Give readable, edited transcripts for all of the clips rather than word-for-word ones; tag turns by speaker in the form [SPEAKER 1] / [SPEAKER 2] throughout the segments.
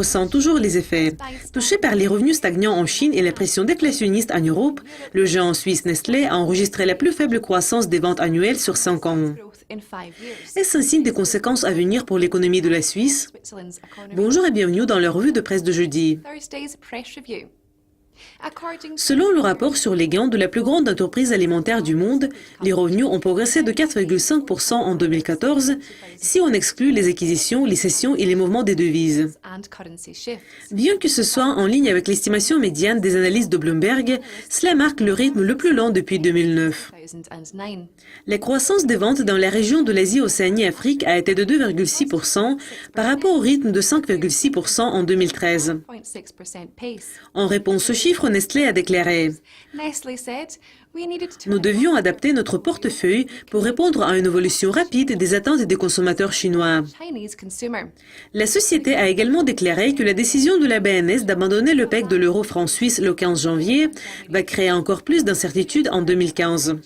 [SPEAKER 1] ressent toujours les effets. Touché par les revenus stagnants en Chine et la pression déflationniste en Europe, le géant suisse Nestlé a enregistré la plus faible croissance des ventes annuelles sur 5 ans. Est-ce un signe des conséquences à venir pour l'économie de la Suisse? Bonjour et bienvenue dans la revue de presse de jeudi. Selon le rapport sur les gains de la plus grande entreprise alimentaire du monde, les revenus ont progressé de 4,5% en 2014, si on exclut les acquisitions, les cessions et les mouvements des devises. Bien que ce soit en ligne avec l'estimation médiane des analystes de Bloomberg, cela marque le rythme le plus lent depuis 2009. La croissance des ventes dans la région de l'Asie-Océanie-Afrique a été de 2,6% par rapport au rythme de 5,6% en 2013. En réponse aux chiffres, Nestlé a déclaré « Nous devions adapter notre portefeuille pour répondre à une évolution rapide des attentes des consommateurs chinois. » La société a également déclaré que la décision de la BNS d'abandonner le peg de l'euro franc suisse le 15 janvier va créer encore plus d'incertitudes en 2015.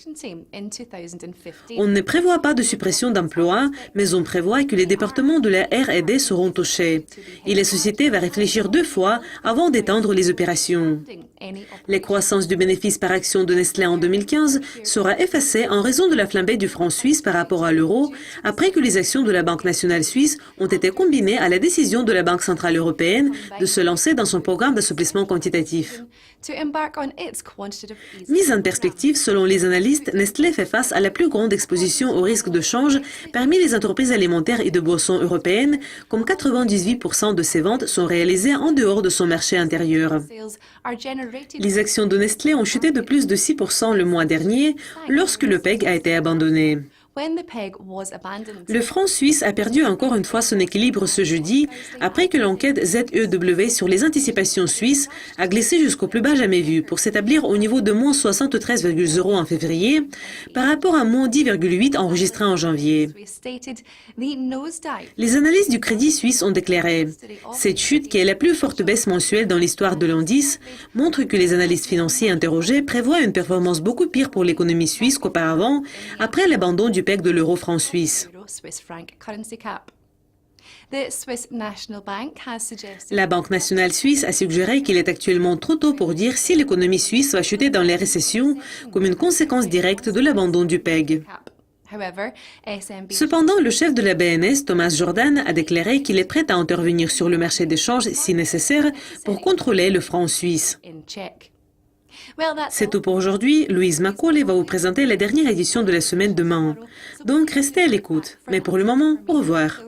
[SPEAKER 1] On ne prévoit pas de suppression d'emplois, mais on prévoit que les départements de la R&D seront touchés. Et la société va réfléchir 2 fois avant d'étendre les opérations. La croissance du bénéfice par action de Nestlé en 2015 sera effacée en raison de la flambée du franc suisse par rapport à l'euro, après que les actions de la Banque nationale suisse ont été combinées à la décision de la Banque centrale européenne de se lancer dans son programme d'assouplissement quantitatif. Mise en perspective, selon les analystes, Nestlé fait face à la plus grande exposition au risque de change parmi les entreprises alimentaires et de boissons européennes, comme 98% de ses ventes sont réalisées en dehors de son marché intérieur. Les actions de Nestlé ont chuté de plus de 6% le mois dernier, lorsque le PEG a été abandonné. Le franc suisse a perdu encore une fois son équilibre ce jeudi, après que l'enquête ZEW sur les anticipations suisses a glissé jusqu'au plus bas jamais vu, pour s'établir au niveau de moins 73,0 en février, par rapport à moins 10,8 enregistré en janvier. Les analystes du Crédit Suisse ont déclaré « Cette chute, qui est la plus forte baisse mensuelle dans l'histoire de l'indice, montre que les analystes financiers interrogés prévoient une performance beaucoup pire pour l'économie suisse qu'auparavant, après l'abandon du PEG de l'euro franc suisse. » La Banque nationale suisse a suggéré qu'il est actuellement trop tôt pour dire si l'économie suisse va chuter dans les récessions comme une conséquence directe de l'abandon du PEG. Cependant, le chef de la BNS, Thomas Jordan, a déclaré qu'il est prêt à intervenir sur le marché des changes si nécessaire pour contrôler le franc suisse. C'est tout pour aujourd'hui. Louise Macaulay va vous présenter la dernière édition de la semaine demain. Donc, restez à l'écoute. Mais pour le moment, au revoir.